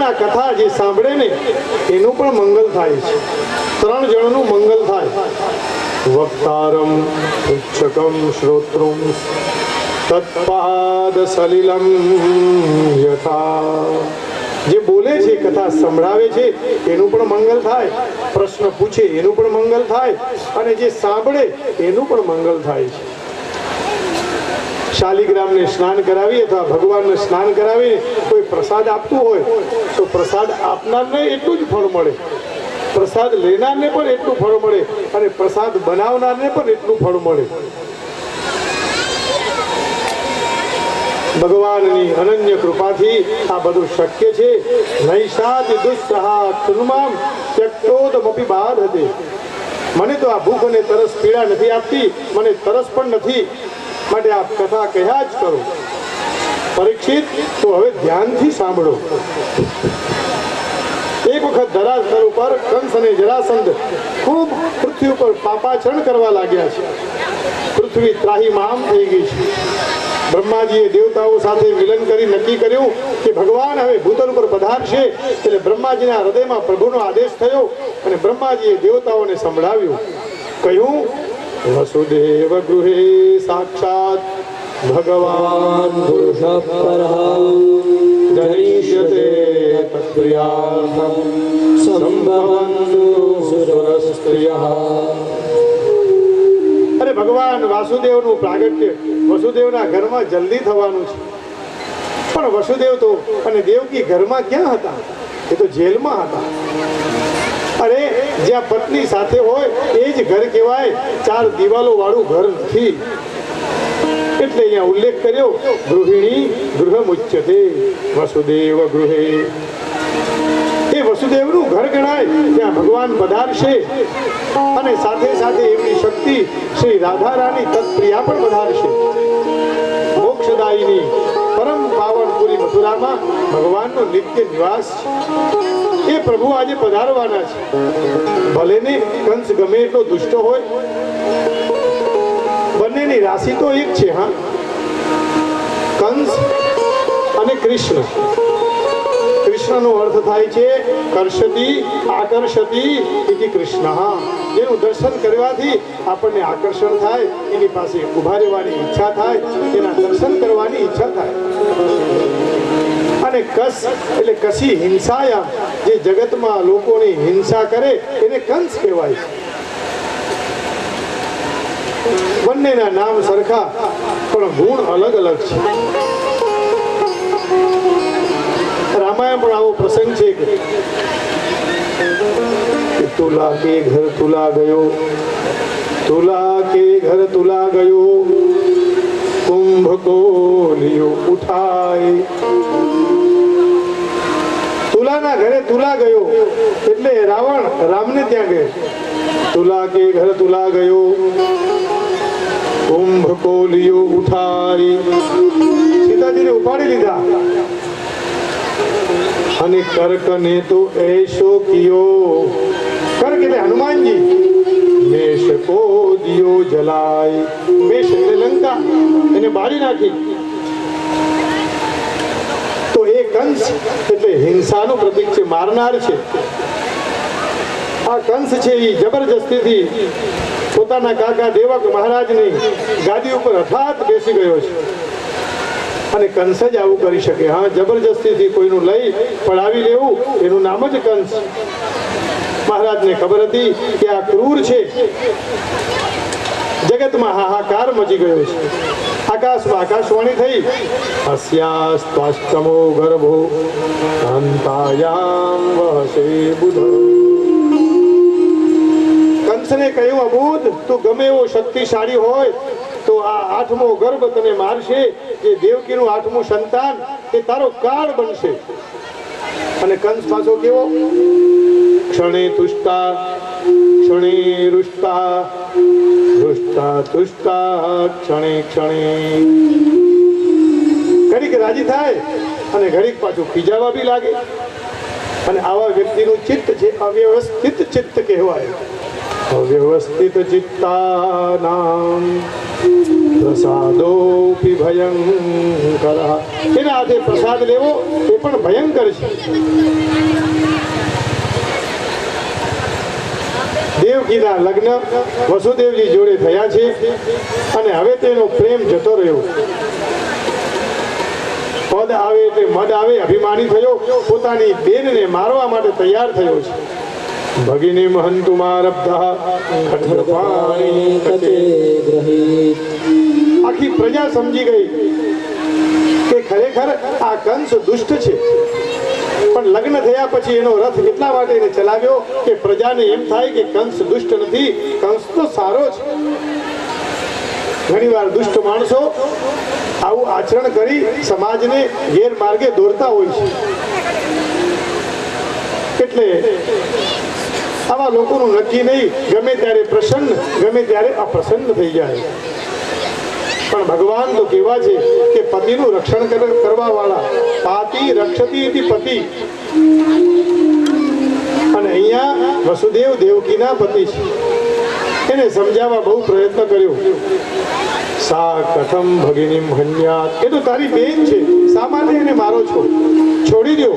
ભગવાનના કથા જે સાંભળે ને એનું પણ મંગલ થાય છે. 3 જણનું મંગલ થાય. વક્તારમ ઉચ્ચકમ શ્રોત્રુમ તત્પાદ સલિલમ યથા. જે બોલે છે, કથા સંભળાવે છે એનું પણ મંગલ થાય, પ્રશ્ન પૂછે એનું પણ મંગલ થાય, અને જે સાંભળે એનું પણ મંગલ થાય છે. શાલિગ્રામને સ્નાન કરાવી અથવા ભગવાનને સ્નાન કરાવી કોઈ પ્રસાદ આપતું હોય તો પ્રસાદ આપનારને એટલું જ ફળ મળે, પ્રસાદ લેનારને પણ એટલું ફળ મળે, અને પ્રસાદ બનાવનારને પણ એટલું ફળ મળે. ભગવાનની અનન્ય કૃપાથી આ બધું શક્ય છે. નૈષાદ દુસ્સહા તૃણમામ ત્યક્તોદમપી બાધતે. મને તો આ ભૂખ અને તરસ પીડા નથી આપતી, મને તરસ પણ નથી, માટે આપ કથા કહ્યા જ કરો. પરીક્ષિત, તો હવે ધ્યાનથી સાંભળો. એક વખત ધરાતલ ઉપર કંસ અને જરાસંધ ખૂબ પૃથ્વી ઉપર પાપાચરણ કરવા લાગ્યા છે. પૃથ્વી ત્રાહીમામ થઈ ગઈ છે. બ્રહ્માજીએ દેવતાઓ સાથે મિલન કરી નક્કી કર્યું કે ભગવાન હવે ભૂતલ ઉપર પધારશે. એટલે બ્રહ્માજીના હૃદયમાં પ્રભુનો આદેશ થયો અને બ્રહ્માજીએ દેવતાઓને સંભળાવ્યું. કહ્યું, વસુદેવ ગૃહે સાક્ષાત ભગવાન પુરુષ પરઃ જનિષ્યતે તત્પ્રિયાર્થમ સંભવન્તુ સુરસ્ત્રિયઃ. અરે ભગવાન વાસુદેવનું પ્રાગટ્ય વસુદેવના ઘરમાં જલ્દી થવાનું છે. પણ વસુદેવ તો અને દેવકી ઘરમાં ક્યાં હતા? એ તો જેલમાં હતા. અરે જ્યાં પત્ની સાથે હોય એ જ ઘર કહેવાય, 4 દિવાલો વાળું ઘર નથી. એટલે અહીંયા ઉલ્લેખ કર્યો, ગૃહિણી ગૃહમુચ્યતે વસુદેવ ગૃહે. એ વસુદેવનું ઘર ગણાય. ત્યાં ભગવાન પધારશે અને સાથે સાથે એમની શક્તિ શ્રી રાધા રાણી તત્પ્રિયા પણ પધારશે. મોક્ષદાયીની પરમ પાવનપુરી મથુરામાં ભગવાનનો નિત્ય નિવાસ છે. એ પ્રભુ આજે પધારવાના છે. ભલે ને કંસ ગમે એટલો દુષ્ટ હોય, બંનેની રાશિ તો એક છે. હા, કંસ અને કૃષ્ણ. કૃષ્ણનો અર્થ થાય છે કર્ષતી આકર્ષતી ઇતિ કૃષ્ણ. જેનું દર્શન કરવાથી આપણને આકર્ષણ થાય, એની પાસે ઉભા રહેવાની ઈચ્છા થાય, એના દર્શન કરવાની ઈચ્છા થાય. અને કસ એટલે કસી હિંસાયા, જે જગતમાં લોકોની હિંસા કરે એને કંસ કહેવાય છે. બંનેના નામ સરખા પણ ગુણ અલગ અલગ છે. રામાયણ પણ આવો પ્રસંગ છે કે તુલા કે ઘર તુલા ગયો, તુલા કે ઘર તુલા ગયો, કુંભ કો લિયો ઉઠાય. તુલાના ઘરે તુલા ગયો એટલે રાવણ રામને ત્યાં ગયો. તુલા કે ઘર તુલા ગયો, કુંભ કો લિયો ઉઠાય. સીતાજીને ઉપાડી લીધા. અને કર્કને તો એસો કિયો. કર્ક એટલે હનુમાનજી. મેષ કો દિયો જલાય. મેષ એટલે લંકા, એને બાળી નાખી. તો એ કંસ એટલે હિંસાનું પ્રતીક છે, મારનાર છે. આ કંસ છે એ જબરજસ્તીથી પોતાના કાકા દેવક મહારાજની ગાદી ઉપર હઠાત બેસી ગયો છે. અને કંસ જ આવું કરી શકે. હા, જબરજસ્તીથી કોઈનું લઈ પડાવી લેવું એનું નામ જ કંસ. મહારાજને ખબર હતી કે આ ક્રૂર છે. જગતમાં હાહાકાર મચી ગયો છે. આકાશમાં આકાશવાણી થઈ, હસ્યાસ્ત્વાષ્ટમો ગર્ભો અંતાયામ વહસે બુધ. કંસને કહ્યું, અબુધ, તું ગમે એવો શક્તિશાળી હોય તો આ 8મો ગર્ભ તને મારશે. જે દેવકીનું 8મું સંતાન એ તારો કાળ બનશે. અને કંસ પાછો કેવો? ક્ષણે તુષ્ટા ક્ષણે રુષ્ટા, રુષ્ટા તુષ્ટા ક્ષણે ક્ષણે. ઘડીક રાજી થાય અને ઘડીક પાછું ખીજાવા બી લાગે. અને આવા વ્યક્તિનું ચિત્ત છે અવ્યવસ્થિત ચિત્ત કહેવાય. અવ્યવસ્થિત ચિત્તાનામ પ્રસાદોપી ભયંકર. એના હાથે પ્રસાદ લેવો એ પણ ભયંકર છે. દેવકીના લગ્ન વસુદેવજી જોડે થયા છે અને હવે તેનો પ્રેમ જતો રહ્યો. પદ આવે એટલે મદ આવે, અભિમાની થયો, પોતાની બેનને મારવા માટે તૈયાર થયો છે. ભગિની મહંતુમારબ્ધઃ ખડ્ગપાણી કટે ગ્રહીત. આખી પ્રજા સમજી ગઈ કે ખરેખર આ કંસ દુષ્ટ છે, પણ લગ્ન થયા પછી એનો રથ એટલા માટે એને ચલાવ્યો કે પ્રજાને એમ થાય કે કંસ દુષ્ટ નથી, કંસ તો સારો છે. ઘણીવાર દુષ્ટ માણસો આવું આચરણ કરી સમાજને ગેરમાર્ગે દોરતા હોય છે. એટલે આવા લોકોનું નક્કી નહીં, ગમે ત્યારે પ્રસન્ન, ગમે ત્યારે અપ્રસન્ન થઈ જાય. પણ ભગવાન તો કેવા છે કે પતિનું રક્ષણ કરવા વાળા, પાતિ રક્ષતી ઇતિ પતિ. અને અહીંયા વસુદેવ દેવકીના પતિ છે. એને સમજાવવા બહુ પ્રયત્ન કર્યો. સા કથમ ભગિનીમ હન્યાત. એ તો તારી બેન છે, શા માટે એને મારો છો? છોડી દો.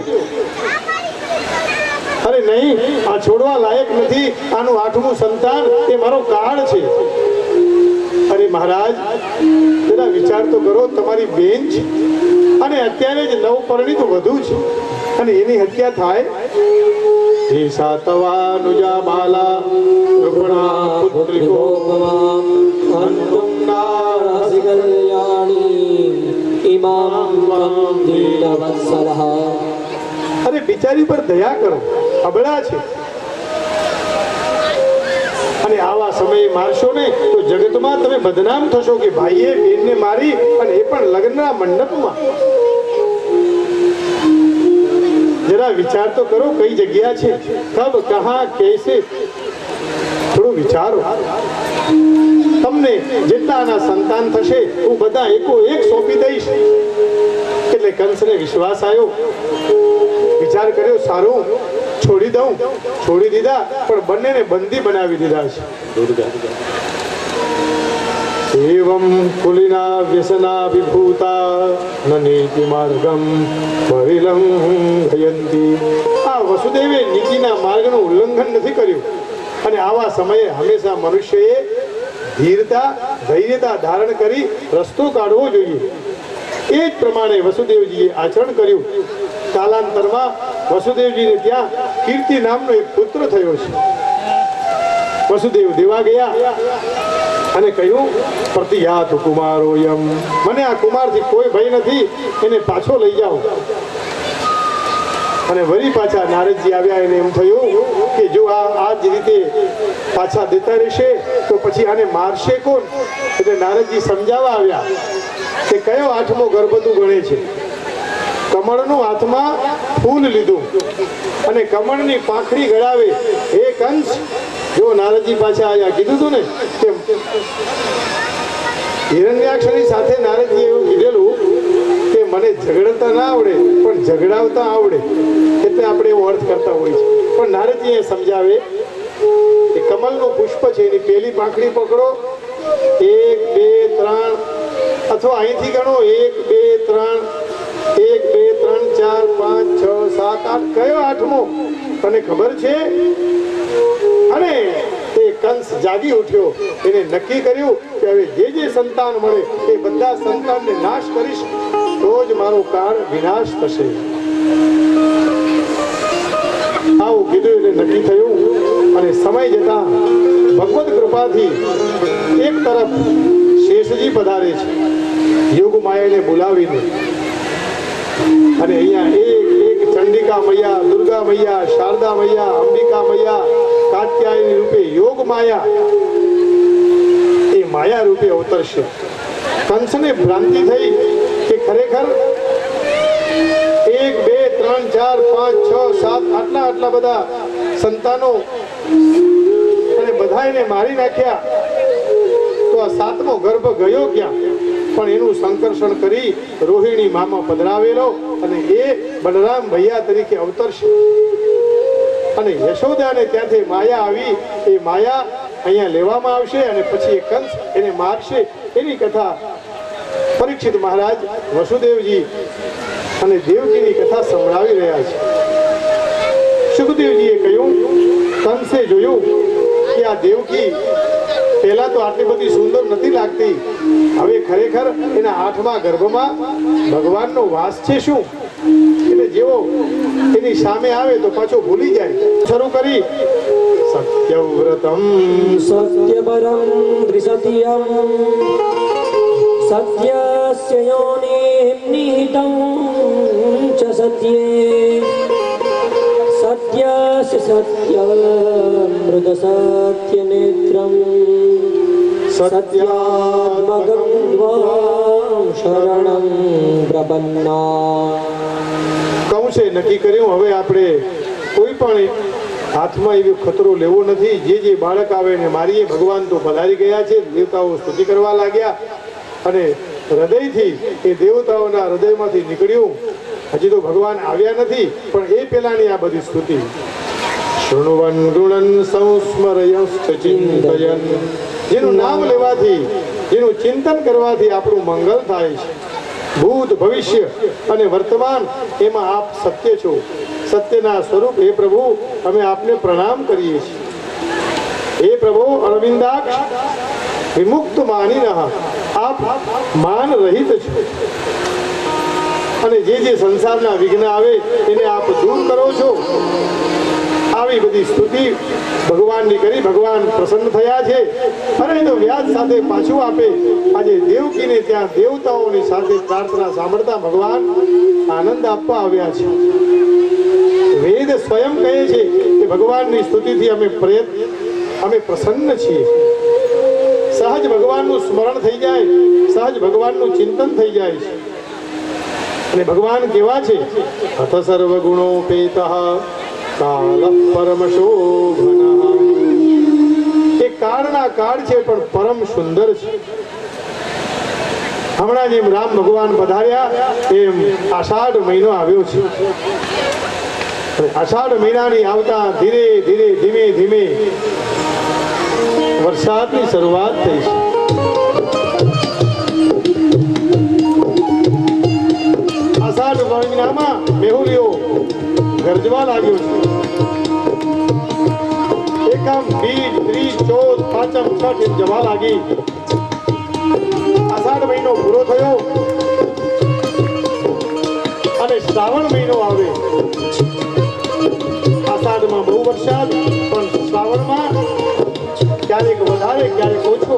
અરે નહીં, આ છોડવા લાયક નથી. આનું 8મું સંતાન એ મારો કાળ છે. અરે મહારાજ, જરા વિચાર તો કરો, તમારી બેન છે અને અત્યારે જ નવપરણિત વધુ છે અને એની હત્યા થાય. હે સાતવાનુજા બાલા કૃપણા પુત્રિકો અંતુમ્નારસી કલ્યાણી ઇમામ દીનવત્સલઃ. અરે બિચારી પર દયા કરો, અબળા છે. અને આવા સમયે મારશો ને તો જગતમાં તમે બદનામ થશો કે ભાઈએ બેનને મારી, અને એ પણ લગ્નના મંડપમાં. જરા વિચાર તો કરો, કઈ જગ્યા છે, કબ કહા કેસે. થોડું વિચારો. તમને જેટલા આના સંતાન થશે હું બધા એકો એક સોંપી દઈશ. એટલે કંસને વિશ્વાસ આવ્યો. વિચાર કર્યો, સારું છોડી દઉં. છોડી દીધા, પણ બંનેને બંદી બનાવી દીધા છે. એવમ કુલિના વ્યસના વિભૂતા ન નીતિ માર્ગમ પરિલંઘયંતી. આ વસુદેવે નીતિના માર્ગનું ઉલ્લંઘન નથી કર્યું. અને આવા સમયે હંમેશા મનુષ્યએ ધીરતા, ધૈર્યતા ધારણ કરી રસ્તો કાઢવો જોઈએ. એ જ પ્રમાણે વસુદેવજીએ આચરણ કર્યું. કાલાંતરમાં વસુદેવજીને ત્યાં કીર્તિ નામનો એક પુત્ર થયો છે. વસુદેવ દેવા ગયા અને કહ્યું, પ્રતિયાત કુમારોયમ. મને આ કુમારથી કોઈ ભય નથી, એને પાછો લઈ જાઓ. અને વળી પાછા નારદજી આવ્યા. એને એમ થયું કે જો આ જ રીતે પાછા દેતા રહેશે તો પછી આને મારશે કોણ? એટલે નારદજી સમજાવવા આવ્યા કે કયો 8મો ગર્ભતું ગણે છે. કમળનું હાથમાં ફૂલ લીધું અને કમળની પાંખડી ગળાવે. હે કંસ, જો નારદજી પાછા આવ્યા, કીધું હતું ને કે હિરણ્યાક્ષની સાથે નારદજી એવું કીધેલું કે મને ઝઘડતા ના આવડે પણ ઝઘડાવતા આવડે. એટલે આપણે એવો અર્થ કરતા હોય છે. પણ નારદજી એ સમજાવે કે કમલનું પુષ્પ છે, એની પહેલી પાંખડી પકડો, 1 2 3, અથવા અહીંથી ગણો 1 2 3, 1 2 3 4 5 6 7 8. કયો 8મો તને ખબર છે? અને તે કંસ જાગી ઉઠ્યો. એને નક્કી કર્યું કે હવે જે સંતાન મળે એ બધા સંતાનને નાશ કરીશ તો જ મારો કાળ વિનાશ થશે. આવું કીધું એટલે નક્કી થયું. અને સમય જતા ભગવત કૃપાથી એક તરફ શેષજી પધારે છે યોગ માયાને બોલાવીને. અને અહીંયા એક ચંડિકા મૈયા, દુર્ગા મૈયા, શારદા મૈયા, અંબિકા મૈયા, કાત્યાયની રૂપે યોગ માયા એ માયા રૂપે અવતરશે. કંસને ભ્રાંતિ થઈ કે ખરેખર 1 2 3 4 5 6 7 આટલા બધા સંતાનો અને બધા એને મારી નાખ્યા, તો આ 7મો ગર્ભ ગયો ક્યાં? પણ એનું સંકર્ષણ કરી રોહિણી મામા પધરાવેલો અને એ બલરામ ભૈયા તરીકે અવતરશે. અને યશોદાને ત્યાંથી માયા આવી. એ માયા અહીંયા લેવામાં આવશે અને પછી એ કંસ એને મારશે. એની કથા પરીક્ષિત મહારાજ વસુદેવજી અને દેવકીની કથા સંભળાવી રહ્યા છે. સુખદેવજીએ કહ્યું, કંસે જોયું કે આ દેવકી પહેલા તો આટલી બધી સુંદર નથી લાગતી, હવે ખરેખર એના 8મા ગર્ભમાં ભગવાનનો વાસ છે શું? એટલે જેવો એની સામે આવે તો પાછો ભૂલી જાય. શરૂ કરી સત્યવ્રતમ સત્યપરમ ત્રિસત્યમ સત્યસ્ય યોનિં નિહિતં ચ સત્યે સત્યસ્ય સત્યમૃત સત્યનેત્રમ સત્યાત્મકં ત્વં શરણં પ્રપન્ના. કંસે નક્કી કર્યું, હવે આપણે કોઈ પણ હાથમાં એવો ખતરો લેવો નથી. જે બાળક આવે એને મારીએ. ભગવાન તો પધારી ગયા છે. દેવતાઓ સ્તુતિ કરવા લાગ્યા અને હૃદયથી એ દેવતાઓના હૃદયમાંથી નીકળ્યું. હજી તો ભગવાન આવ્યા નથી, પણ એ પહેલાની આ બધી સ્તુતિ. શૃણવન ગૃણન સંસ્મરયશ્ચ ચિંતયન. જેનું નામ લેવાથી, જેનું ચિંતન કરવાથી આપણું મંગળ થાય છે. ભૂત, ભવિષ્ય અને વર્તમાન એમાં આપ સત્ય છો. સત્યના સ્વરૂપ હે પ્રભુ, અમે આપને પ્રણામ કરીએ છીએ. હે પ્રભુ, અરવિંદાક્ષ વિમુક્ત માની આપ માન રહિત છો અને જે સંસારના વિઘ્ન આવે એને આપ દૂર કરો છો. આવી બધી સ્તુતિ ભગવાનની કરી. ભગવાન પ્રસન્ન થયા છે. અને તો વ્યાજ સાથે પાછું આપે. આજે દેવકીને ત્યાં દેવતાઓની સાથે પ્રાર્થના સાંભળતા ભગવાન આનંદ આપવા આવ્યા છે. વેદ સ્વયં કહે છે કે ભગવાનની સ્તુતિથી અમે પ્રસન્ન છીએ. સહજ ભગવાનનું સ્મરણ થઈ જાય, સહજ ભગવાનનું ચિંતન થઈ જાય છે. અને ભગવાન કેવા છે? અથ સર્વ ગુણોપેતઃ કાલ પરમ શોભનઃ. એ કાળના કાળ છે પણ પરમ સુંદર છે. હમણાં જેમ રામ ભગવાન પધાર્યા એમ આષાઢ મહિનો આવ્યો છે. અષાઢ મહિનાની આવતા ધીરે ધીરે ધીમે ધીમે વરસાદની શરૂઆત થઈ છે. અષાઢ મહિનામાં મેહુલીઓ ગરજવા લાગ્યો છે. એકમ, બીજ, ત્રીજ, ચોથ, પાંચમ, છઠ એમ જવા લાગી. અષાઢ મહિનો પૂરો થયો અને શ્રાવણ મહિનો આવે. અષાઢમાં બહુ વરસાદ, પણ શ્રાવણમાં ક્યારેક વધારે ક્યારેક ઓછો.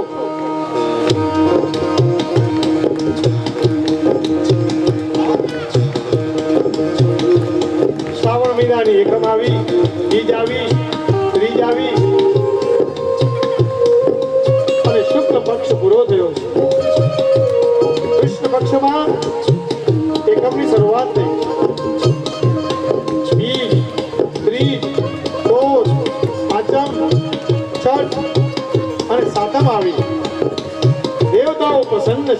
શ્રાવણ મહિનાની એકમ આવી, બીજ આવી, ત્રીજ આવી અને શુક્લ પક્ષ પૂરો થયો છે. કૃષ્ણ પક્ષમાં એકમની શરૂઆત થઈ. બીજ, ત્રીજ, ચોથ, પાંચમ, છઠ અને સાતમ આવી. દેવતાઓ પ્રસન્ન છે.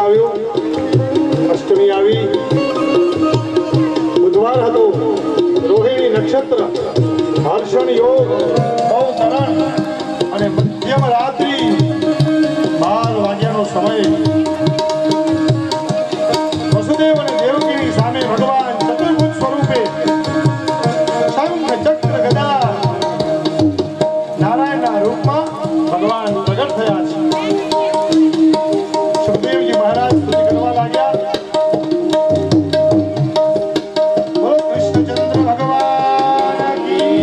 આવ્યું, અષ્ટમી આવી, બુધવાર હતો, રોહિણી નક્ષત્ર, હર્ષણ યોગ, બહુ તરણ અને મધ્યમ રાત્રિ 12 વાગ્યાનો સમય. વસુદેવ અને દેવકીની સામે ભગવાન ચતુર્ભુજ સ્વરૂપે શંખ, ચક્ર, ગદા નારાયણના રૂપમાં ભગવાન પ્રગટ થયા છે. સુખદેવજી મહારાજ સ્તુતિ કરવા લાગ્યા. બોલો કૃષ્ણચંદ્ર ભગવાન કી.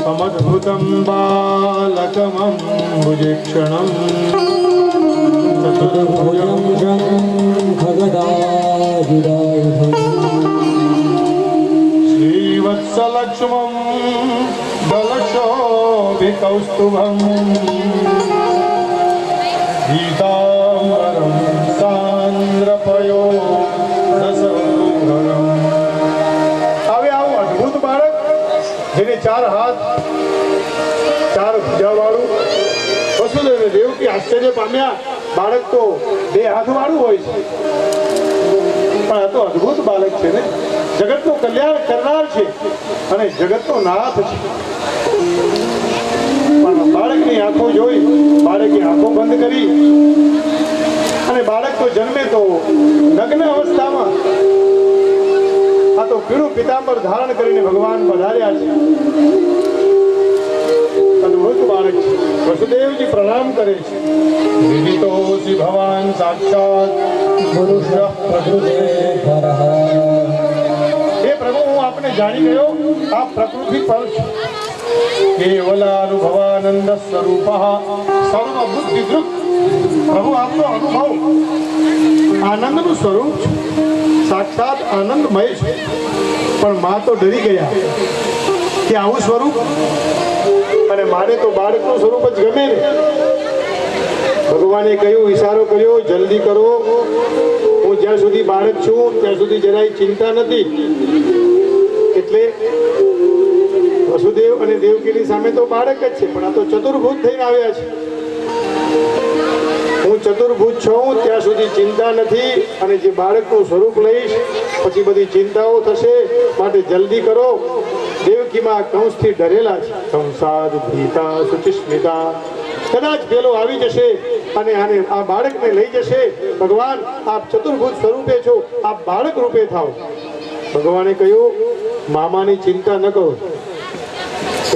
સમદ્ભુતમ બાલકમં ભુજેક્ષણં ચતુર્ભુજં ખગદાયુધાયુધં શ્રીવત્સલક્ષ્મં कौस्तुभं गीताम्बरं सान्द्रपयो रसगोहरम्। હવે આવું અદ્ભુત બાળક જેને 4 હાથ 4 ભુજાવાળું, વસુદેવ દેવકી આશ્ચર્ય પામ્યા. બાળક તો 2 હાથવાળું હોય છે, પણ આ તો અદ્ભુત બાળક છે ને, જગતનું કલ્યાણ કરનાર છે અને જગતનો નાથ છે. પણ બાળકની આંખો જોઈ, બાળકની આંખો બંધ કરી અને બાળક તો જન્મે તો નગ્ન અવસ્થામાં, આ તો પીળું પિતાંબર ધારણ કરીને ભગવાન પધાર્યા છે. અદ્ભુત બાળક છે. વસુદેવજી પ્રણામ કરે છે. વિદિતોસી ભવાન સાક્ષાત મનુષ્ય પ્રકૃતે પરઃ. હે પ્રભુ, હું આપને જાણી ગયો, આ પ્રકૃતિ પર છે. કેવલાનુભવાનંદ સ્વરૂપ સર્વ બુદ્ધિ દૃક. પ્રભુ, આપનો અનુભવ આનંદનું સ્વરૂપ છે, સાક્ષાત આનંદમય છે. પણ મા તો ડરી ગયા કે આવું સ્વરૂપ, અને મારે તો બાળકનું સ્વરૂપ જ ગમે ને. ભગવાને કહ્યું, ઈશારો કર્યો, જલ્દી કરો, હું જ્યાં સુધી બાળક છું ત્યાં સુધી જરાય ચિંતા નથી. એટલે વસુદેવ અને દેવકીની સામે તો બાળક જ છે, પણ આ તો ચતુર્ભુજ થઈને આવ્યા છે. હું ચતુર્ભુજ છું ત્યાં સુધી ચિંતા નથી, અને જે બાળકનું સ્વરૂપ લઈશ પછી બધી ચિંતાઓ થશે, માટે જલ્દી કરો. દેવકીમાં કંસથી ડરેલા છે. કંસાદ ભીતા સુચિસ્મિતા. કદાચ પેલો આવી જશે અને આને આ બાળકને લઈ જશે. ભગવાન, આપ ચતુર્ભુજ સ્વરૂપે છો, આપ બાળક રૂપે થાવ. ભગવાને કહ્યું, મામાની ચિંતા ન કરો,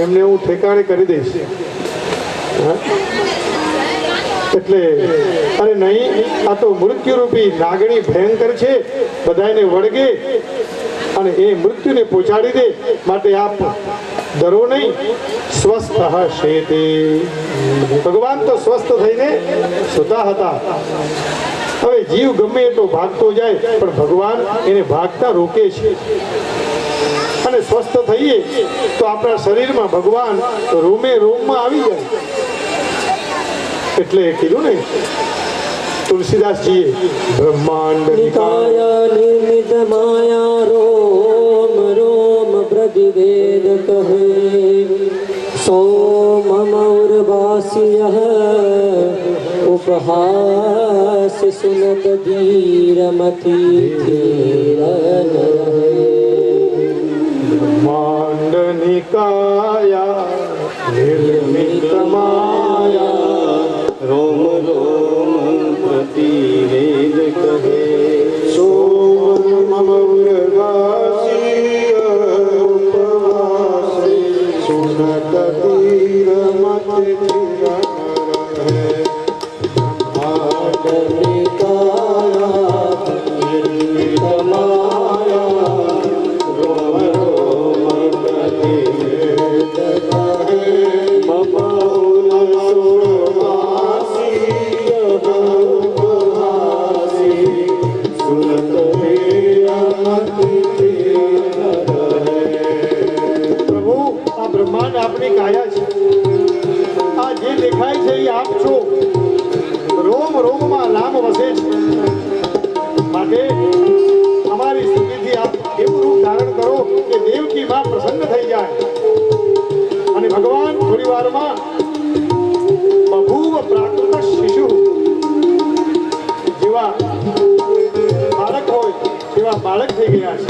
એમને હું ઠેકાણે કરી દઈશ. એટલે અરે નહીં, આ તો મૃત્યુરૂપી નાગણી ભયંકર છે, બધાને વળગે અને એ મૃત્યુને પહોંચાડી દે. માટે આપ ડરો નહીં. સ્વસ્થ હશે તે. ભગવાન તો સ્વસ્થ થઈને સુતા હતા. હવે જીવ ગમે એટલો ભાગતો જાય, પણ ભગવાન એને ભાગતા રોકે છે. અને સ્વસ્થ થઈએ તો આપણા શરીરમાં ભગવાન રોમે રોમમાં આવી જાય. એટલે કીધું ને તુલસીદાસજીએ, બ્રહ્માંડ નિકાય નિર્મિત માયા રોમ રોમ પ્રતિવેદ કહે. સોમમૌરવાસ્ય ઉપહાસ સુનત ધીરમતી ધીરન રહે. બ્રહ્માંડ નિકાયા નિર્મિત માયા રોમ રોમ પ્રતિવેદ કહે. સોમમૌરવાસ્ય ઉપહાસ સુનત ધીરમતી આપની કાયા છે. આ જે દેખાય છે એ આપ છો. રોમ રોમમાં નામ વસે છે. માટે અમારી સ્તુતિથી આપ એવું રૂપ ધારણ કરો કે દેવકી માં પ્રસન્ન થઈ જાય. અને ભગવાન થોડી વારમાં બભૂવ પ્રાકૃત શિશુ, જેવા બાળક હોય તેવા બાળક થઈ ગયા છે.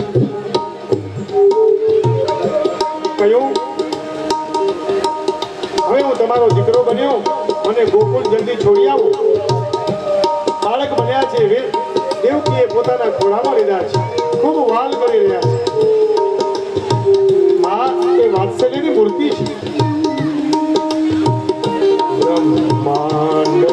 કયું, હવે હું તમારો દીકરો બન્યો, મને ગોકુળ જલ્દી છોડી આવો. બાળક બન્યા છે. દેવકીએ પોતાના ખોળામાં લીધા છે, ખૂબ વાલ કરી રહ્યા છે. માં એ વાત્સલ્યની મૂર્તિ છે. બ્રહ્માંડ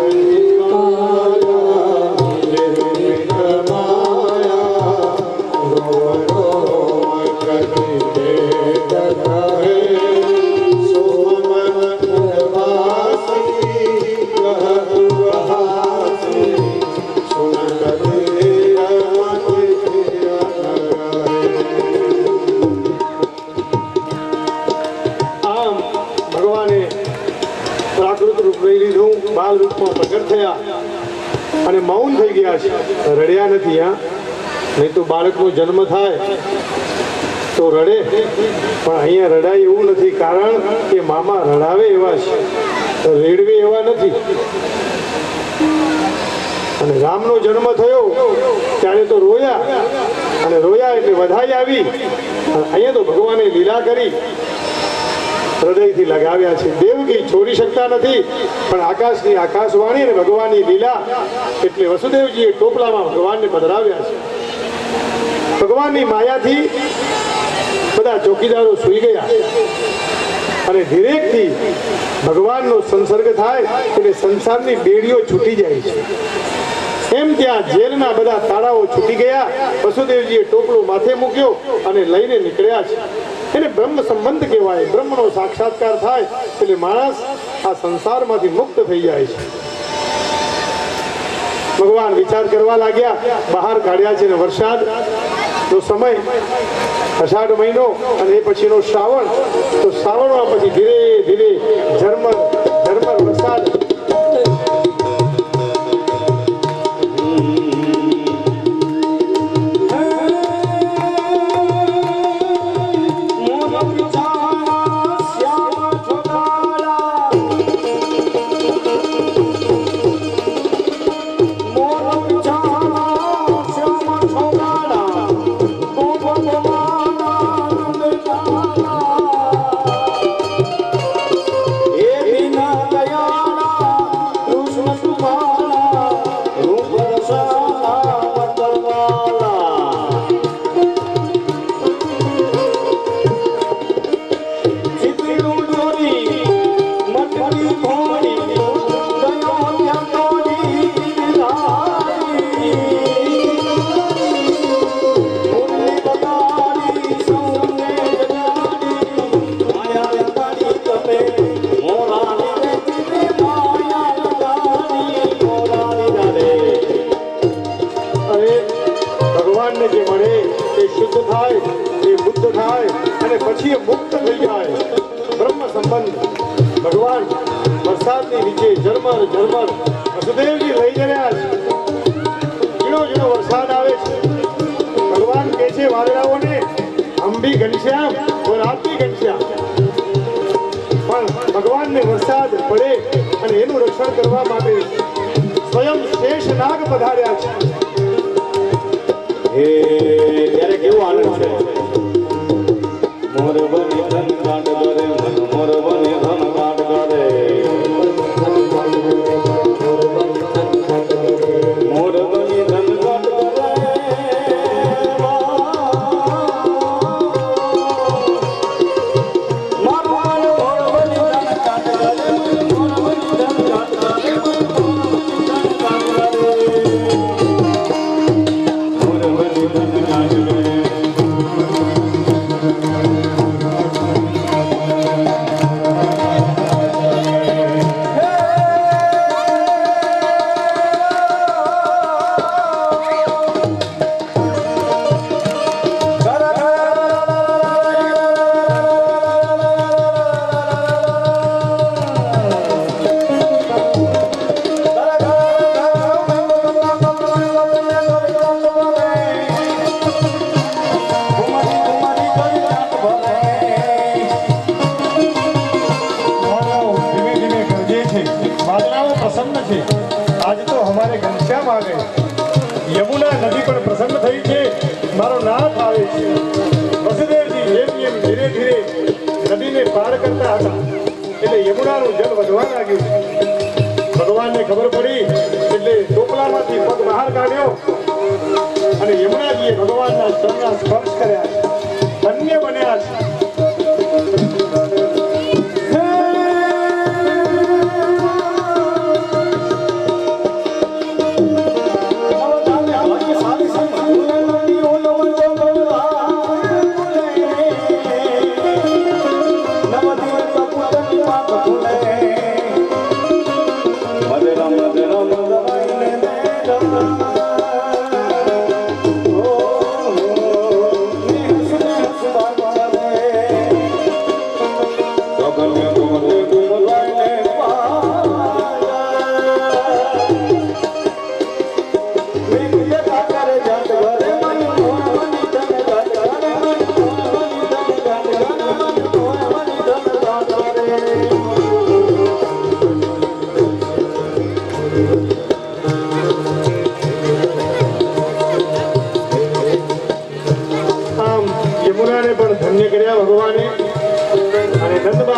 લઈ લીધું, બાલ રૂપમાં પ્રગટ થયા અને મૌન થઈ ગયા છે. રડ્યા નથી. હા, નહીં તો બાળકનો જન્મ થાય તો રડે, પણ અહીંયા રડાય એવું નથી. કારણ કે મામા રડાવે એવા છે, રેડવે એવા નથી. અને રામનો જન્મ થયો ત્યારે તો રોયા, અને રોયા એટલે વધાઈ આવી. અહીંયા તો ભગવાને લીલા કરી, હૃદયથી લગાવ્યા છે. દેવકી છોડી શકતા નથી, પણ આકાશની આકાશવાણી અને ભગવાનની લીલા એટલે વસુદેવજીએ ટોપલામાં ભગવાનને પધરાવ્યા છે. ભગવાનની માયાથી બધા ચોકીદારો સૂઈ ગયા, અને ધીરેકથી ભગવાનનો સંસર્ગ થાય એટલે સંસારની બેડીઓ છૂટી જાય છે. એમ ત્યાં જેલના બધા તાળાઓ છૂટી ગયા. વસુદેવજીએ ટોપલો માથે મૂક્યો અને લઈને નીકળ્યા છે. એને બ્રહ્મ સંબંધ કહેવાય. બ્રહ્મનો સાક્ષાત્કાર થાય એટલે માણસ આ સંસારમાંથી મુક્ત થઈ જાય છે. ભગવાન વિચાર કરવા લાગ્યા, બહાર કાઢ્યા છે ને વરસાદ તો સમય અષાઢ મહિનો અને એ પછીનો શ્રાવણ, તો શ્રાવણમાં પછી ધીરે ધીરે ઝરમર ઝરમર વરસાદ. પછી મુક્ત થઈ જાય. બ્રહ્મ સંબંધ. ભગવાન વરસાદની નીચે ઝરમર ઝરમર વસુદેવજી લઈ રહ્યા છે. ઝીણો ઝીણો વરસાદ આવે છે. ભગવાન કહે છે વાદળાઓને, હમ ભી ઘનશ્યામ ઓર આપ ભી ઘનશ્યામ. પણ ભગવાનને વરસાદ પડે અને એનું રક્ષણ કરવા માટે સ્વયં શેષનાગ પધાર્યા છે. હે ત્યારે કેવો આનંદ છે. મોર બની ધન કાંડ કરે, મન મોર બની ધન કાંડ કરે, મોર બની ધન કાંડ કરે, મારું મન મોર બની ધન કાંડ કરે, મોર બની ધન કાંડ કરે, મોર બની ધન કાંડ કરે, મોર બની ધન કાંડ કરે. आज तो हमारे घनश्याम आ गए. यमुना नदी पर प्रसन्न થઈ છે. મારો નાથ આવે છે. વસુદેવજી જેમ જેમ ધીરે ધીરે નદીને પાર કરતા હતા એટલે યમુનાનું જળ વધવા લાગ્યું. ભગવાનને ખબર પડી એટલે ટોપલામાંથી પગ બહાર કાઢ્યો અને યમુનાજીએ ભગવાનના ચરણના સ્પર્શ કર્યા. ધન્ય બન્યા છે. Oh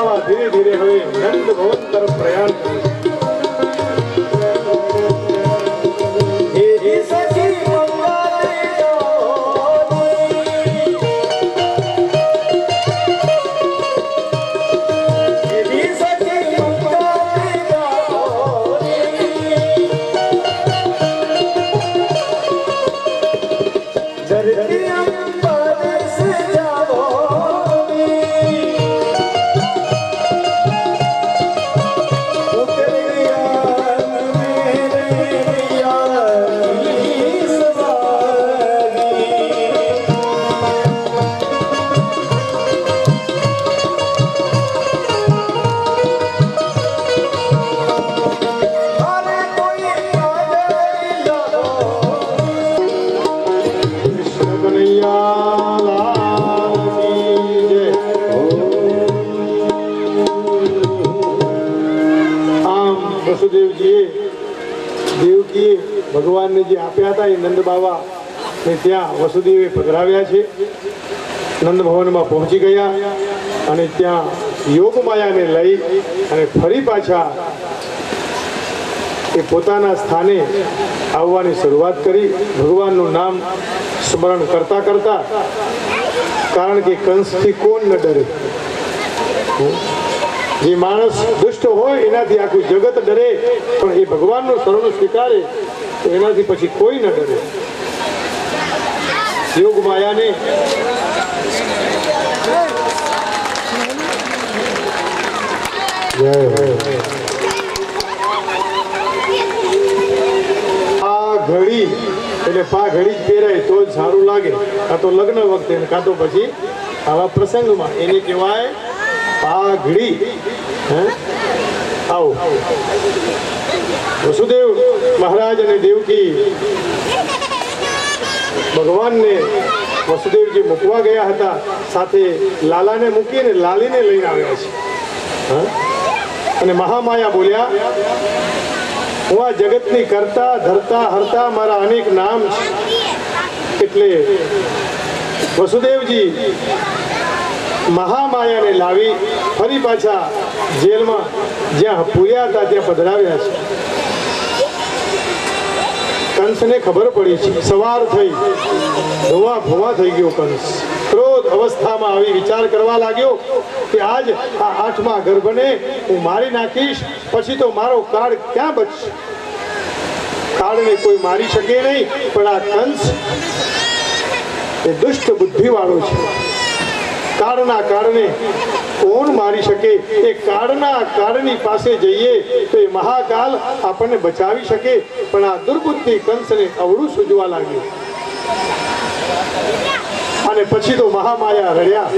મનાવવા ધીરે ધીરે હવે નંદ ભવન તરફ પ્રયાણ કરે. દેવકીએ ભગવાનને જે આપ્યા હતા એ નંદ બાવા ને ત્યાં વસુદેવે પધરાવ્યા છે. નંદ ભવનમાં પહોંચી ગયા અને ત્યાં યોગ માયાને લઈ અને ફરી પાછા એ પોતાના સ્થાને આવવાની શરૂઆત કરી. ભગવાનનું નામ સ્મરણ કરતા કરતા, કારણ કે કંસથી કોણ ન ડરે? જે માણસ દુષ્ટ હોય એનાથી આખું જગત ડરે, પણ એ ભગવાનનું શરણ સ્વીકારે તો એનાથી પછી કોઈ ન ડરે. યોગ માયાને આ ઘડી એટલે પા ઘડી જ પહેરાય તો જ સારું લાગે, કાં તો લગ્ન વખતે કાં તો પછી આવા પ્રસંગમાં. એને કહેવાય પાઘડી. આવો વસુદેવ મહારાજ અને દેવકી ભગવાનને વસુદેવજી મૂકવા ગયા હતા, સાથે લાલાને મૂકીને લાલીને લઈને આવ્યા છે. અને મહામાયા બોલ્યા, હું આ જગતની કરતા ધરતા હરતા મારા અનેક નામ છે. એટલે વસુદેવજી મહામાયાને લાવી ફરી પાછા જેલમાં જ્યાં પૂર્યા હતા ત્યાં પધરાવ્યા છે. કંસને ખબર પડી છે, સવાર થઈ ધોવા ભોવા થઈ ગયો કંસ. ક્રોધ અવસ્થામાં આવી વિચાર કરવા લાગ્યો કે આજ આ 8મા ગર્ભને હું મારી નાખીશ, પછી તો મારો કાળ ક્યાં બચશે? કાળને કોઈ મારી શકે નહીં, પણ આ કંસ એ દુષ્ટ બુદ્ધિ વાળો છે. કાળના કાળને કોણ મારી શકે? એ કાળના કાળની પાસે જઈએ તો એ મહાકાલ આપણને બચાવી શકે, પણ આ દુર્બુદ્ધિ કંસને અવળું સૂજવા લાગ્યું. અને પછી તો મહામાયા રડ્યા.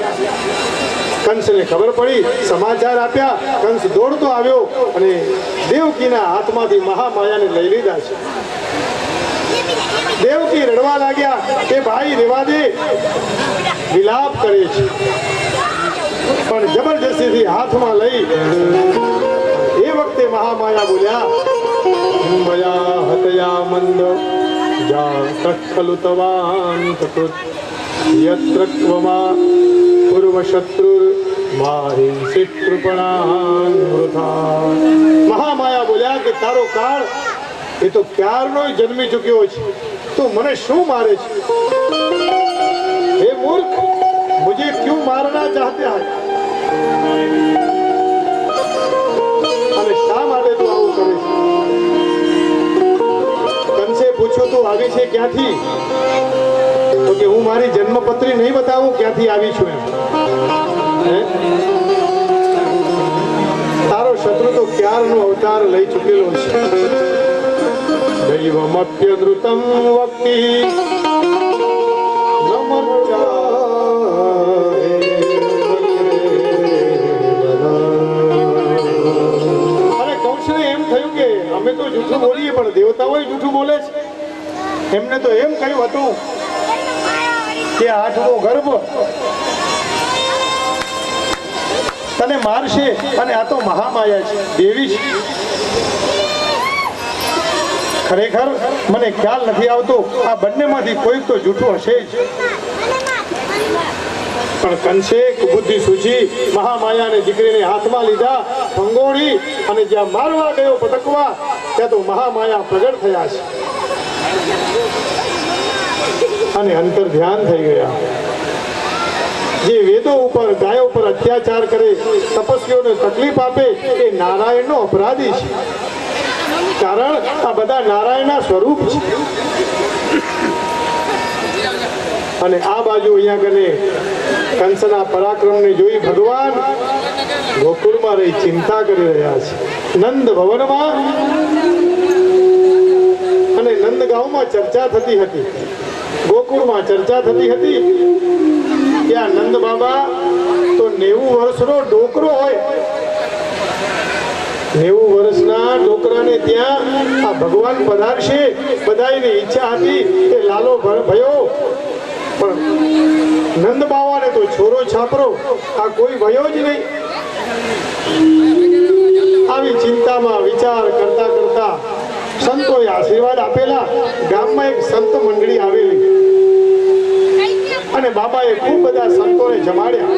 કંસને ખબર પડી, સમાચાર આપ્યા. કંસ દોડતો આવ્યો અને દેવકીના હાથમાંથી મહામાયાને લઈ લીધા છે. દેવકી રડવા લાગ્યા કે ભાઈ રેવા દે, વિલાપ કરે છે. પણ જબરજસ્તીથી હાથમાં લઈ એ વખતે મહામાયા બોલ્યા, મયા હતયા મંદ જા તત્ખલુ તવાન તકૃત યત્ર ક્વમા પૂર્વ શત્રુર માહિંસિ કૃપણાન વૃથા. મહામાયા બોલ્યા કે તારો કાળ એ તો ક્યારનો જન્મી ચૂક્યો છે, તું મને શું મારે છે? હે મૂર્ખ, મુझे क्यों मारना चाहते हैं? અને શા માટે તું આવું કરે છે? કંસે પૂછ્યું, તું આવી છે ક્યાંથી? તો કે હું મારી જન્મપત્રી નહીં બતાવું ક્યાંથી આવી છું એમ. તારો શત્રુ તો ક્યારનો અવતાર લઈ ચૂકેલો છે. દૈવમપ્યનૃતમ વક્તિ અમે તો જૂઠું બોલીએ પણ દેવતાઓ જૂઠું બોલે છે. એમને તો એમ કહ્યું હતું કે 8મો ગર્ભ તને મારશે, અને આ તો મહામાયા છે, દેવી છે. ખરેખર મને ખ્યાલ નથી આવતો, આ બંનેમાંથી કોઈક તો જૂઠું હશે જ. પણ કંસે બુદ્ધિ સૂચી મહામાયાને દીકરીને હાથમાં લીધા, ભંગોળી અને જ્યાં મારવા ગયો પટકવા ત્યાં તો મહામાયા પ્રગટ થયા છે અને અંતર ધ્યાન થઈ ગયા. જે વેદો ઉપર ગાયો પર અત્યાચાર કરે, તપસ્વીઓને તકલીફ આપે એ નારાયણનો અપરાધી છે. કારણ આ બધા નારાયણના સ્વરૂપ છે. અને આ બાજુ અહીંયા કને કંસના પરાક્રમને જોઈ ભગવાન ગોકુળમાં રહી ચિંતા કરી રહ્યા છે. નંદ ભવનમાં અને નંદગાંવમાં ચર્ચા થતી હતી, ગોકુળમાં ચર્ચા થતી હતી. ત્યાં નંદ બાબા તો 90 વર્ષનો ડોકરો હોય, 90 વર્ષના ડોકરાને ત્યાં આ ભગવાન પધારશે, બધાની ઈચ્છા હતી કે લાલો ભયો. પણ નંદ બાવાને તો છોરો છાપરો, આ કોઈ ભયો જ નહીં. આવી ચિંતામાં વિચાર કરતા કરતા સંતોએ આશીર્વાદ આપેલા. ગામમાં એક સંત મંડળી આવેલી અને બાબાએ ખૂબ બધા સંતોને જમાડ્યા,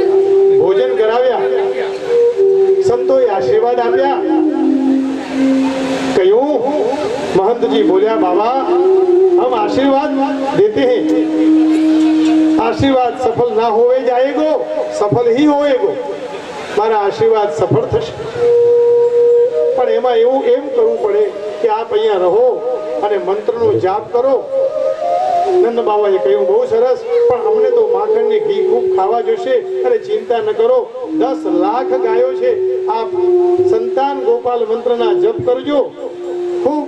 ભોજન કરાવ્યા. સંતોએ આશીર્વાદ આપ્યા. કહ્યું, महंत जी बोलिया बाबा हम आशीर्वाद देते हैं, आशीर्वाद सफल ना होवे जाएगो, सफल ही होएगो, मारा आशीर्वाद सफल थशे। पण एमां एवुं एम करवुं पड़े कि आप अहींया रहो अने मंत्रनो जाप करो। नंद बाबाए कह्युं बहु सरस, पण अमने तो माखणने घी खूब खावा जोशे अने चिंता न करो, 10 लाख गायो छे, आप संतान गोपाल मंत्रना जप करजो, खूब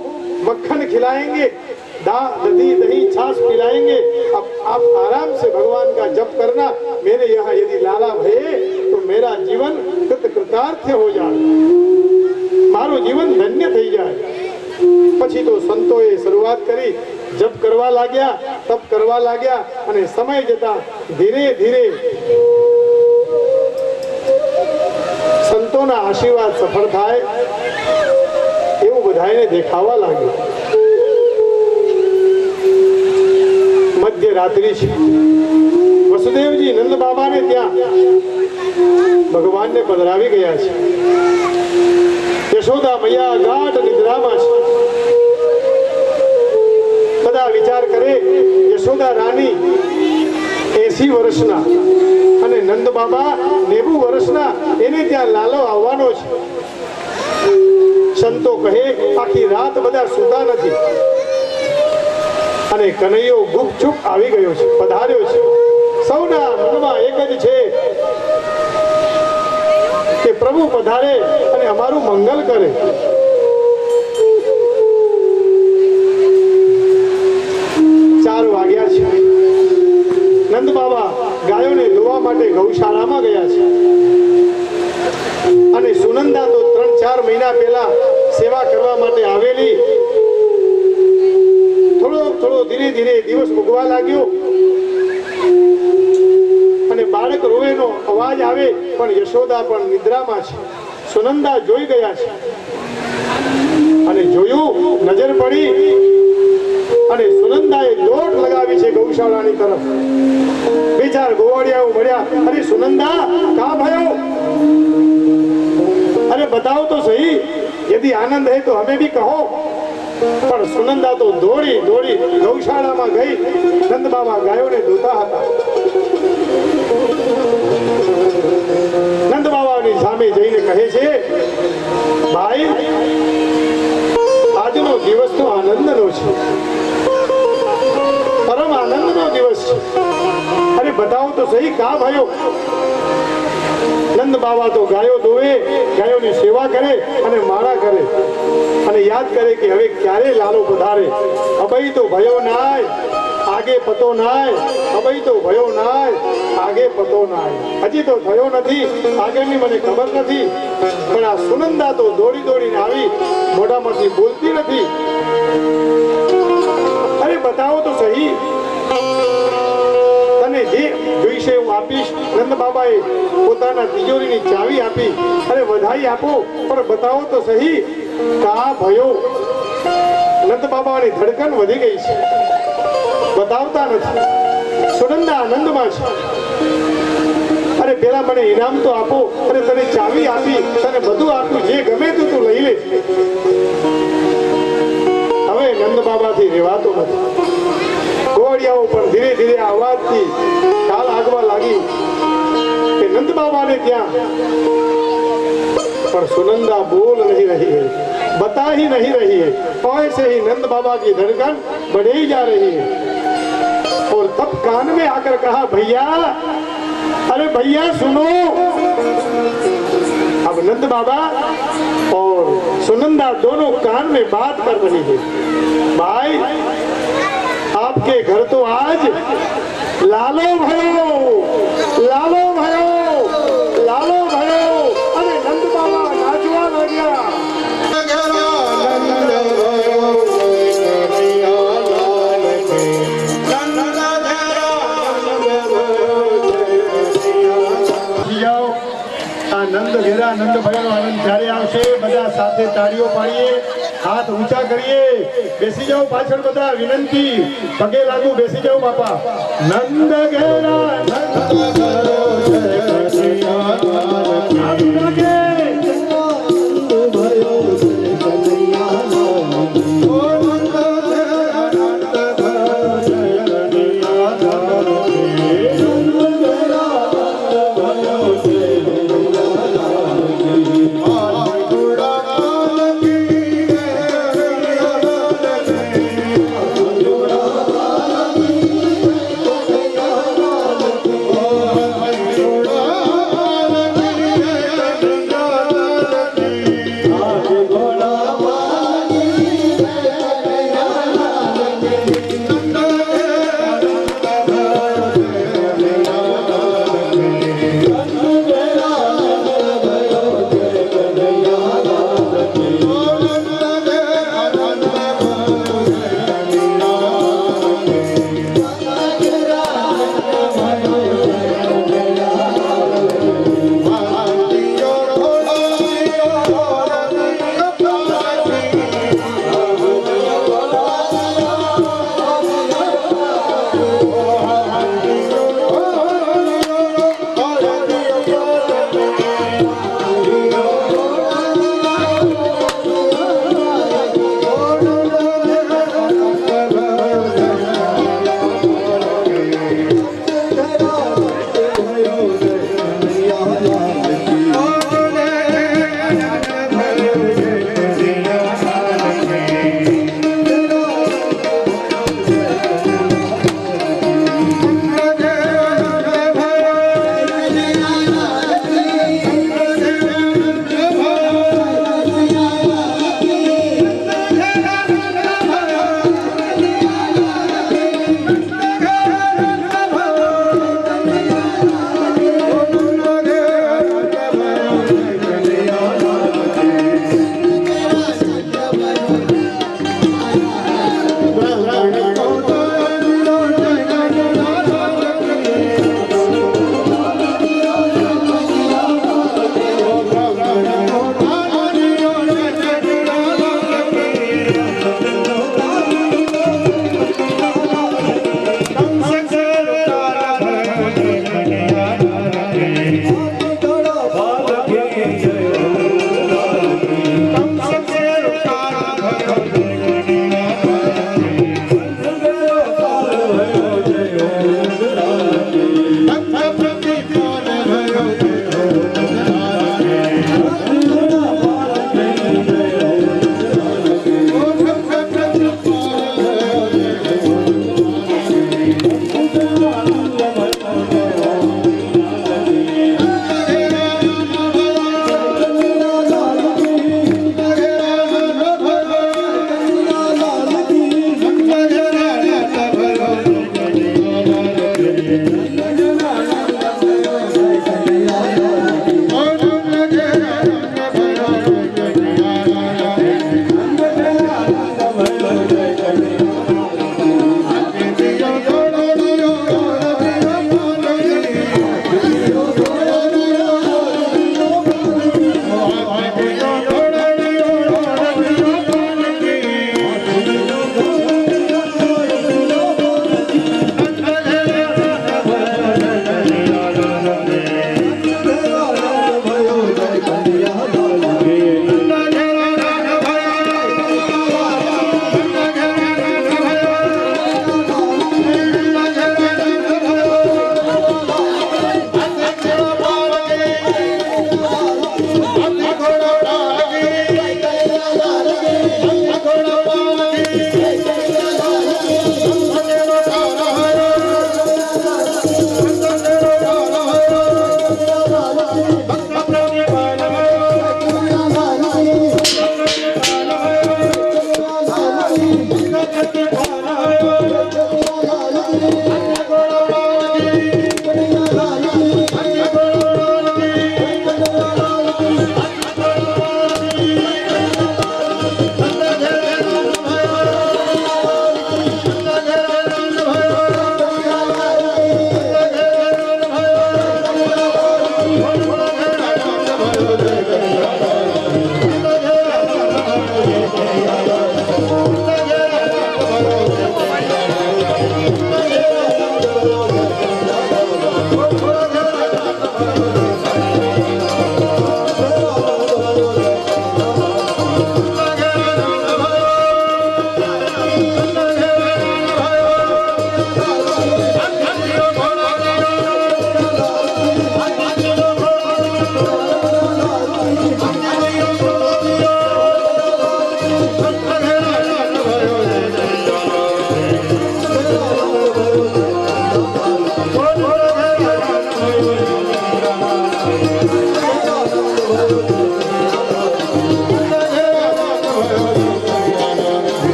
मक्खन खिलाएंगे, दही दही छाछ पिलाएंगे, आप आराम से भगवान का जप करना। मेरे यहाँ यदि लाला भये तो मेरा जीवन कृतार्थ हो जाए, मारो जीवन धन्य थई जाए। પછી તો સંતોએ શરૂઆત કરી, જપ કરવા લાગ્યા, તપ કરવા લાગ્યા અને સમય જતા ધીરે ધીરે સંતોના આશીર્વાદ સફળ થાય એવું બધાને દેખાવા લાગ્યું। મધ્યરાત્રિ છે, વસુદેવજી નંદ બાબાને ત્યાં ભગવાનને પધરાવી ગયા છે। यशोदा मैया गाढ़ निद्रामां छे। बधा विचार करे, यशोदा रानी 80 वर्षना अने नंद बाबा 90 वर्षना, एने त्यां लालो आववानो छे। संतो कहे आखी रात बधा सुता नथी अने कन्हैयो गुपचुप आवी गयो छे, पधार्यो छे। सौना मनमा एक ज छे कि प्रभु पधारे અને અમારું મંગલ કરે। ચાર વાગ્યા છે, નંદ બાબા ગાયોને ધોવા માટે ગૌશાળામાં ગયા છે અને સુનંદા તો 3-4 મહિના પહેલા સેવા કરવા માટે આવેલી। થોડો ધીરે ધીરે દિવસ ઉગવા લાગ્યો અને બાળક રોવેનો અવાજ આવે, પણ યશોદા પણ નિદ્રામાં છે। સુનંદા જોઈ ગયા છે અને જોયું, નજર પડી અને સુનંદાએ દોટ લગાવી છે ગૌશાળાની તરફ। બે ચાર ગોવાળિયાઓ મળ્યા, અરે સુનંદા કા ભયો, अरे बताओ तो सही, यदि आनंद है तो हमें भी कहो। पर सुनंदा तो दौड़ी दौड़ी गौशाळाમાં ગઈ। નંદ બાબા ગાયોને ધોતા હતા। નંદ બાબાની સામે જઈને કહે છે, ભાઈ આજનો દિવસ તો આનંદનો છે, પરમ આનંદનો દિવસ છે। અરે બતાવો તો સહી કા ભયો। નંદ બાબા તો ગાયો ધોવે, ગાયોની સેવા કરે અને માળા કરે અને યાદ કરે કે હવે ક્યારે લાલો પધારે। અભય તો ભયો નાય, આગે પતો નાય, અભય તો ભયો નાય, આગે પતો નાય। હજી તો થયો નથી, આગળની મને ખબર નથી, પણ આ સુનંદા તો દોડી દોડીને આવી, મોઢામાંથી બોલતી નથી। અરે બતાવો તો સહી, તને જે જોઈશે હું આપીશ। નંદ બાબાએ પોતાના તિજોરીની ચાવી આપી, અરે વધાઈ આપો, પણ બતાવો તો સહી કા ભયો। નંદ બાબાની ધડકન વધી ગઈ છે, બતાવતા નથી। સુનંદા આનંદમાં છે। અરે પેલા મને ઇનામ તો આપો, અને તને ચાવી આપી, તને બધું આપ્યું, જે ગમે તું લઈ લે. હવે નંદ બાબાથી રહેવાતું નથી. ઘોડિયાઓ પણ ધીરે ધીરે આ અવાજથી કાલ આગવા લાગી કે નંદ બાબાને ત્યાં. पर सुनंदा बोल नहीं रही है, बता ही नहीं रही है, और से ही नंद बाबा की धड़कन बढ़े ही जा रही है. और तब कान में आकर कहा, भैया, अरे भैया सुनो. अब नंद बाबा और सुनंदा दोनों कान में बात कर रही है. भाई, आपके घर तो आज लालो भयो, लालो भयो, लालो भयो. अरे नंद बाबा नाचवा लग्या. નંદ ઘેરા નંદ ભયનો આનંદ જ્યારે આવશે, બધા સાથે તાળીઓ પાડીએ, હાથ ઊંચા કરીએ. બેસી જાઓ પાછળ બધા, વિનંતી, પગે લાગુ, બેસી જાઓ બાપા. નંદ ઘેરા નંદ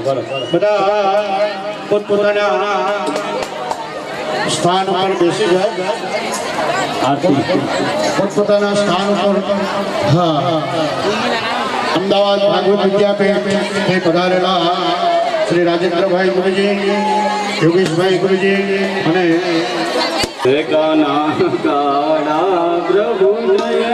બધા પોતપોતાના સ્થાન ઉપર બેસી જાય. પોતપોતાના સ્થાન ઉપર. હા, અમદાવાદ ભાગવત વિદ્યાપીઠ પધારેલા શ્રી રાજેન્દ્રભાઈ ગુરુજી, યોગેશભાઈ ગુરુજી અને કાના કાળા પ્રભુ જય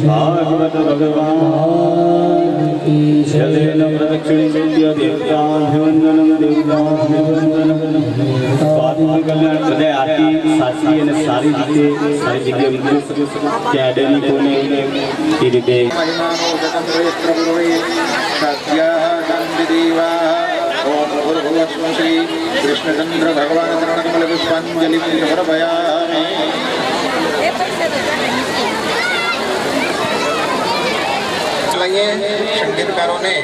भागवत भगवान जलेन प्रदक्षिणे देवताभिवंदनम स्वामी कल्याण हृदय आरती साची અને સારી રીતે સારી જગ્યાએ વિદ્યુત કેડેમિકોને એ રીતે श्री कृष्णचंद्र भगवान चरणकमल पुष्पांजलि समर्पयामि। संगीतकारों ने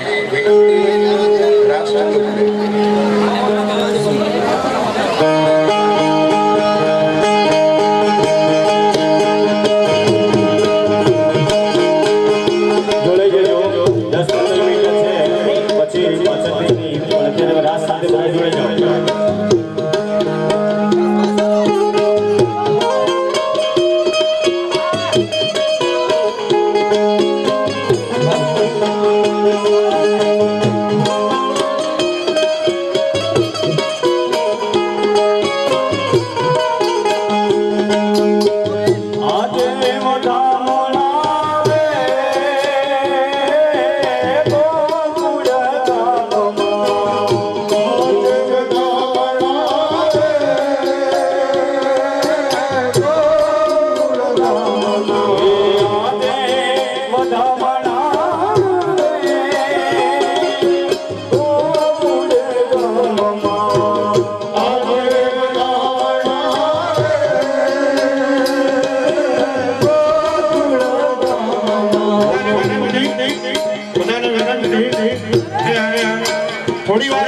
राष्ट्र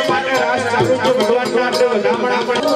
એના માટે રાસ ચાલુ છે ભગવાનના આપણે વધામણા પણ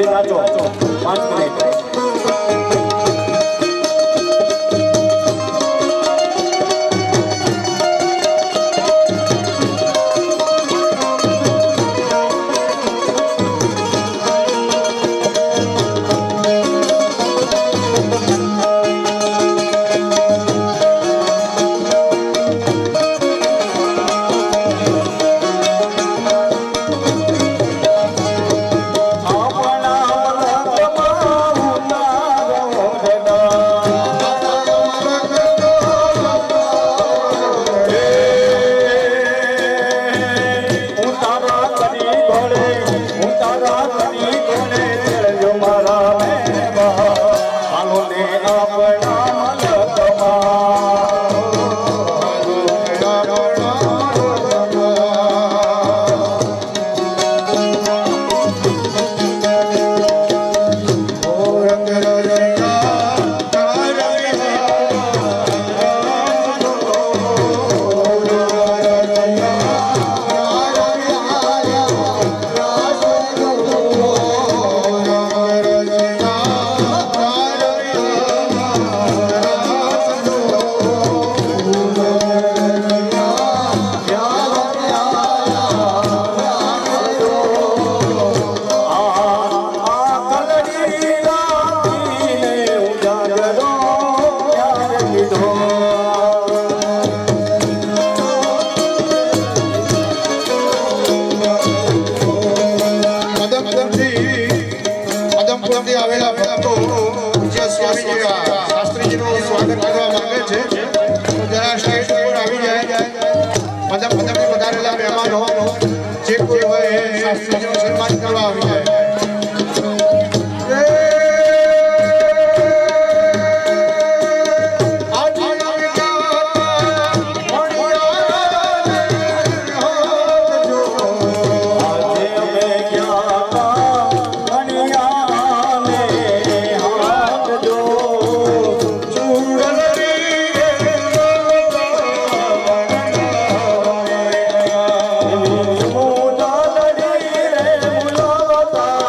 શાંતિથી નાચો 5 મિનિટ પદમપુરથી આવેલા ભક્તો પૂજ્ય સ્વામીજી શાસ્ત્રીજીનું સ્વાગત કરવા માંગે છે તો જરા સ્ટેજ ઉપર આવી જાય પદમથી પધારેલા મહેમાનો જે કોઈ હોય એ શાસ્ત્રીજીનું સન્માન કરવા આવી જાય મુલા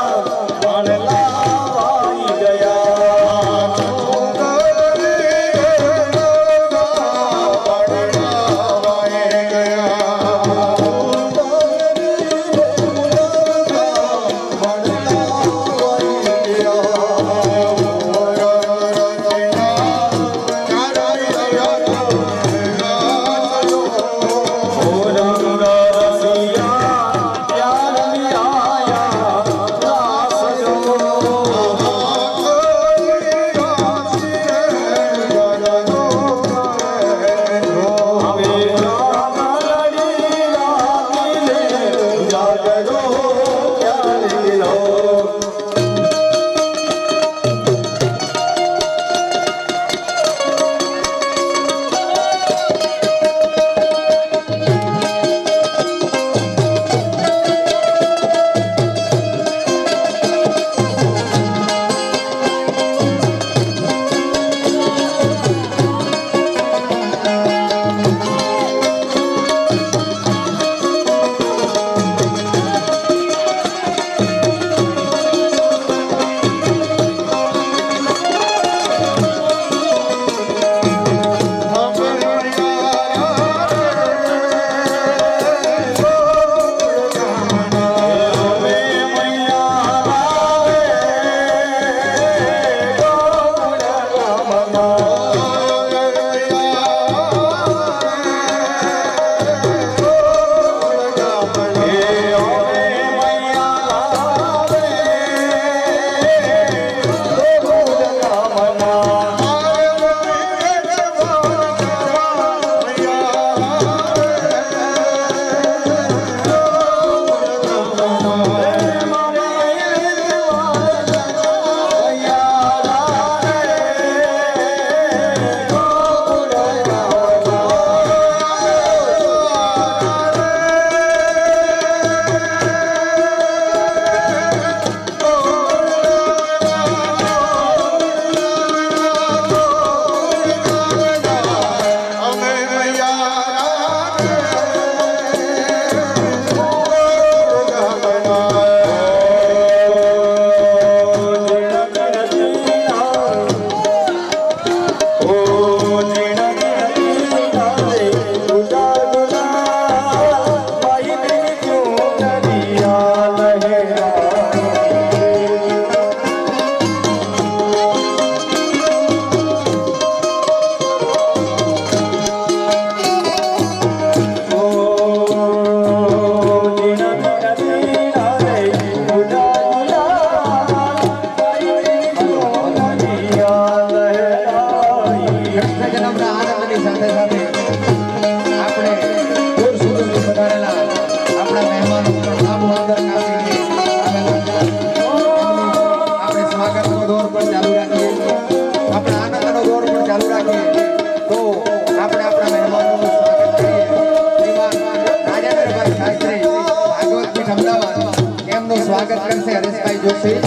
એમનું સ્વાગત કરશે હરેશભાઈ જોશી,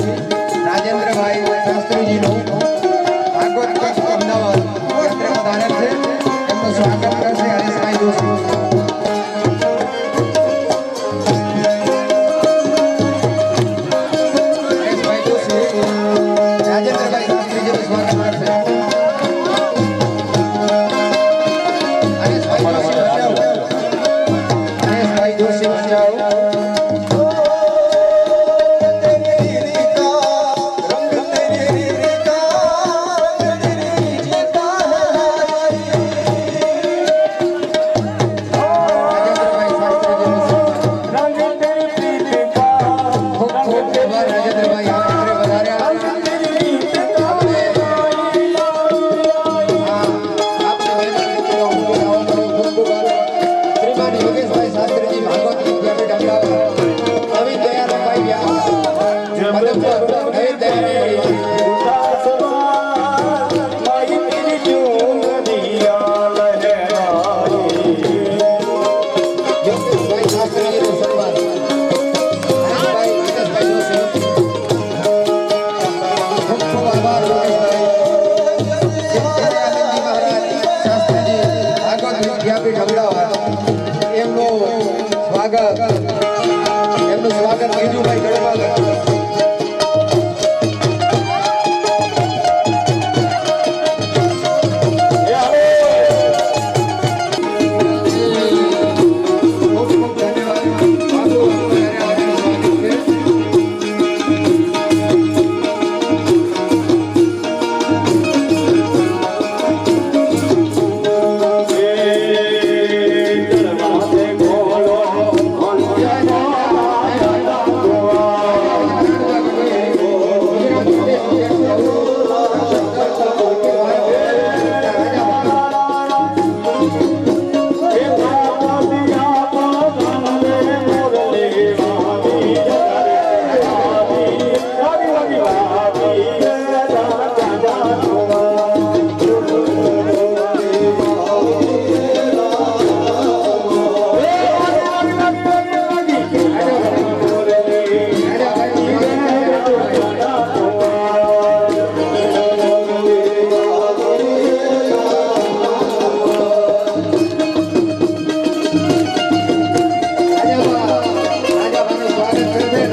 રાજેન્દ્રભાઈ શાસ્ત્રીજીનું ભાગવત કચ્છ અમદાવાદ કેન્દ્ર પધારેલ છે. એમનું સ્વાગત કરશે હરેશભાઈ જોશી. હરેશભાઈ જોશી રાજેન્દ્રભાઈ શાસ્ત્રીજીનું સ્વાગત કરશે. હરેશભાઈ જોશી બચાવો. એમનું સ્વાગત ગીજુભાઈ ગઢવાલ. રાજાબાનું સ્વાગત કરશે